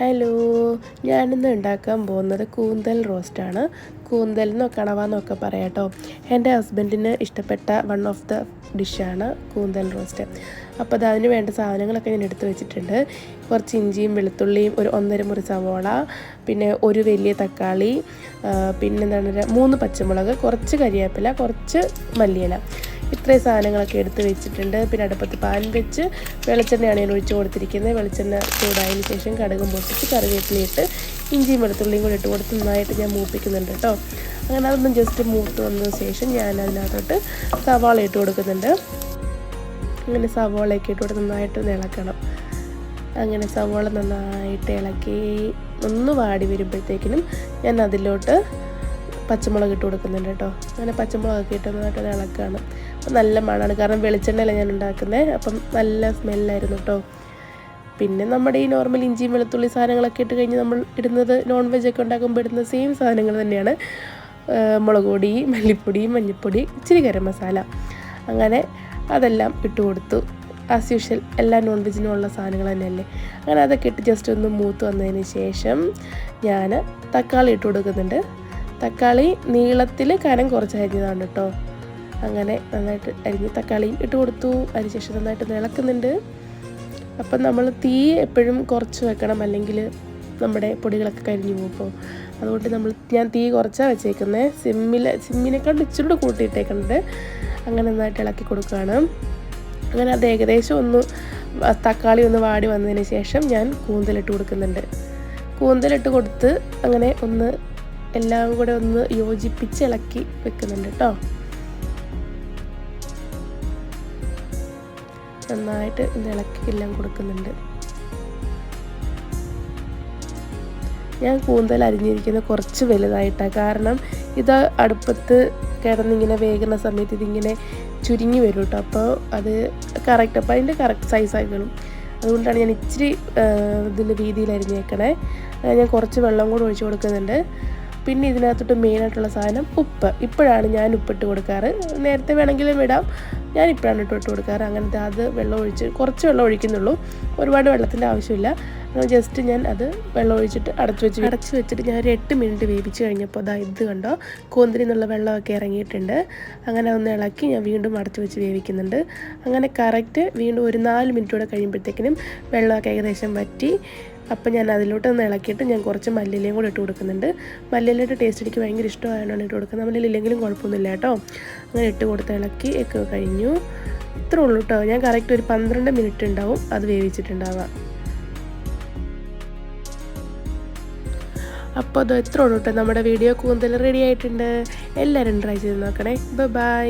Hello, ഞാനിന്ന് ഉണ്ടാക്കാൻ പോകുന്നത് കൂന്തൽ റോസ്റ്റാണ്. കൂന്തൽ എന്നോ കണവ പറയാം കേട്ടോ. എൻ്റെ ഹസ്ബൻഡിന് ഇഷ്ടപ്പെട്ട വൺ ഓഫ് ദ ഡിഷാണ് കൂന്തൽ റോസ്റ്റ്. അപ്പോൾ അതിന് വേണ്ട സാധനങ്ങളൊക്കെ ഞാൻ എടുത്തു വെച്ചിട്ടുണ്ട്. കുറച്ച് ഇഞ്ചിയും വെളുത്തുള്ളിയും, ഒരു 1.5 മുറി സവോള, പിന്നെ ഒരു വലിയ തക്കാളി, പിന്നെന്താണ് 3 പച്ചമുളക്, കുറച്ച് കരിവേപ്പില, കുറച്ച് മല്ലിയില. ഇത്രയും സാധനങ്ങളൊക്കെ എടുത്ത് വെച്ചിട്ടുണ്ട്. പിന്നെ അടുപ്പത്ത് പാൻ വെച്ച് വെളിച്ചെണ്ണയാണ് ഞാൻ ഒഴിച്ച് കൊടുത്തിരിക്കുന്നത്. വെളിച്ചെണ്ണ ചൂടായതിന് ശേഷം കടുകും പൊട്ടിച്ച് കറിവേപ്പിലയിട്ട് ഇഞ്ചിയും വെളുത്തുള്ളിയും കൂടി ഇട്ട് കൊടുത്ത് നന്നായിട്ട് ഞാൻ മൂപ്പിക്കുന്നുണ്ട് കേട്ടോ. അങ്ങനെ അതൊന്നും ജസ്റ്റ് മൂത്ത് വന്നതിന് ശേഷം ഞാൻ അതിനകത്തോട്ട് സവാള ഇട്ട് കൊടുക്കുന്നുണ്ട്. അങ്ങനെ സവാളയൊക്കെ ഇട്ട് കൊടുത്ത് നന്നായിട്ട് ഇളക്കണം. അങ്ങനെ സവാള നന്നായിട്ട് ഇളക്കി ഒന്ന് വാടി വരുമ്പോഴത്തേക്കിനും ഞാൻ അതിലോട്ട് പച്ചമുളക് ഇട്ട് കൊടുക്കുന്നുണ്ട് കേട്ടോ. അങ്ങനെ പച്ചമുളകൊക്കെ ഇട്ട് നന്നായിട്ട് ഇളക്കുകയാണ്. അപ്പം നല്ല മണമാണ്, കാരണം വെളിച്ചെണ്ണയല്ല ഞാൻ ഉണ്ടാക്കുന്നത്. അപ്പം നല്ല സ്മെല്ലായിരുന്നു കേട്ടോ. പിന്നെ നമ്മുടെ ഈ നോർമൽ ഇഞ്ചിയും വെളുത്തുള്ളി സാധനങ്ങളൊക്കെ ഇട്ട് കഴിഞ്ഞ് നമ്മൾ ഇടുന്നത് നോൺ വെജ് ഒക്കെ ഉണ്ടാക്കുമ്പോൾ ഇടുന്ന സെയിം സാധനങ്ങൾ തന്നെയാണ്. മുളക് പൊടി, മല്ലിപ്പൊടി, മഞ്ഞൾപ്പൊടി, ഇച്ചിരി ഗരം മസാല, അങ്ങനെ അതെല്ലാം ഇട്ട് കൊടുത്തു. ആസ് യൂഷ്വൽ എല്ലാ നോൺ വെജിനുള്ള സാധനങ്ങൾ തന്നെയല്ലേ. അങ്ങനെ അതൊക്കെ ഇട്ട് ജസ്റ്റ് ഒന്ന് മൂത്ത് വന്നതിന് ശേഷം ഞാൻ തക്കാളി ഇട്ട് കൊടുക്കുന്നുണ്ട്. തക്കാളി നീളത്തിൽ കനം കുറച്ച് അരിഞ്ഞതാണ് കേട്ടോ. അങ്ങനെ നന്നായിട്ട് അരിഞ്ഞ് തക്കാളിയും ഇട്ട് കൊടുത്തു. അതിനുശേഷം നന്നായിട്ട് ഇളക്കുന്നുണ്ട്. അപ്പം നമ്മൾ തീ എപ്പോഴും കുറച്ച് വെക്കണം, അല്ലെങ്കിൽ നമ്മുടെ പൊടികളൊക്കെ കരിഞ്ഞു പോകും. അതുകൊണ്ട് ഞാൻ തീ കുറച്ചാണ് വെച്ചേക്കുന്നത്. സിമ്മിനെക്കാണ്ട് ഇച്ചിരി കൂടെ കൂട്ടിയിട്ടേക്കുന്നത്. അങ്ങനെ നന്നായിട്ട് ഇളക്കി കൊടുക്കുകയാണ്. അങ്ങനെ അത് ഏകദേശം തക്കാളി ഒന്ന് വാടി വന്നതിന് ശേഷം ഞാൻ കൂന്തലിട്ട് കൊടുക്കുന്നുണ്ട്. കൂന്തലിട്ട് കൊടുത്ത് അങ്ങനെ എല്ലാം കൂടെ ഒന്ന് യോജിപ്പിച്ച് ഇളക്കി വെക്കുന്നുണ്ട് കേട്ടോ. നന്നായിട്ട് ഇളക്കി എല്ലാം കൊടുക്കുന്നുണ്ട്. ഞാൻ കൂന്തൽ അരിഞ്ഞിരിക്കുന്നത് കുറച്ച് വലുതായിട്ടാണ്, കാരണം ഇത് അടുപ്പത്ത് കിടന്നിങ്ങനെ വേകുന്ന സമയത്ത് ഇതിങ്ങനെ ചുരുങ്ങി വരും കേട്ടോ. അപ്പോൾ അത് കറക്റ്റ്, അപ്പോൾ അതിൻ്റെ കറക്റ്റ് സൈസായിക്കോളും. അതുകൊണ്ടാണ് ഞാൻ ഇച്ചിരി ഇതിൻ്റെ രീതിയിൽ അരിഞ്ഞേക്കണേ. ഞാൻ കുറച്ച് വെള്ളം കൂടെ ഒഴിച്ച് കൊടുക്കുന്നുണ്ട്. പിന്നെ ഇതിനകത്തോട്ട് മെയിനായിട്ടുള്ള സാധനം ഉപ്പ്. ഇപ്പോഴാണ് ഞാൻ ഉപ്പിട്ട് കൊടുക്കാറ്. നേരത്തെ വേണമെങ്കിലും ഇടാം, ഞാനിപ്പോഴാണ് ഇട്ട് കൊടുക്കാറ്. അങ്ങനത്തെ അത് കുറച്ച് വെള്ളം ഒഴിക്കുന്നുള്ളൂ, ഒരുപാട് വെള്ളത്തിൻ്റെ ആവശ്യമില്ല. ജസ്റ്റ് ഞാൻ അത് വെള്ളം ഒഴിച്ചിട്ട് അടച്ച് വെച്ചിട്ട് ഞാൻ ഒരു 8 മിനിറ്റ് വേവിച്ച് കഴിഞ്ഞപ്പോൾ ഇത് കണ്ടോ, കൂന്തലിൽ നിന്നുള്ള വെള്ളമൊക്കെ ഇറങ്ങിയിട്ടുണ്ട്. അങ്ങനെ ഒന്ന് ഇളക്കി ഞാൻ വീണ്ടും അടച്ച് വെച്ച് വേവിക്കുന്നുണ്ട്. അങ്ങനെ കറക്റ്റ് വീണ്ടും ഒരു 4 മിനിറ്റ് കൂടെ കഴിയുമ്പോഴത്തേക്കിനും വെള്ളമൊക്കെ ഏകദേശം വറ്റി. അപ്പം ഞാൻ അതിലോട്ടൊന്ന് ഇളക്കിയിട്ട് ഞാൻ കുറച്ച് മല്ലിയിലയും കൂടെ ഇട്ട് കൊടുക്കുന്നുണ്ട്. മല്ലിയിലയുടെ ടേസ്റ്റ് എനിക്ക് ഭയങ്കര ഇഷ്ടമായതുകൊണ്ടാണ് ഇട്ട് കൊടുക്കുന്നത്. മല്ലിയിലെങ്കിലും കുഴപ്പമൊന്നുമില്ല കേട്ടോ. അങ്ങനെ ഇട്ട് കൊടുത്ത് ഇളക്കി ഒക്കെ കഴിഞ്ഞു. ഇത്രേ ഉള്ളൂ കേട്ടോ. ഞാൻ കറക്റ്റ് ഒരു 12 മിനിറ്റ് ഉണ്ടാവും അത് വേവിച്ചിട്ടുണ്ടാവുക. അപ്പോൾ അത് എത്ര ഉള്ളൂ കേട്ടോ. നമ്മുടെ വീഡിയോ കൂന്തൽ റെഡി ആയിട്ടുണ്ട്. എല്ലാവരും ട്രൈ ചെയ്ത് നോക്കണേ. ബൈ.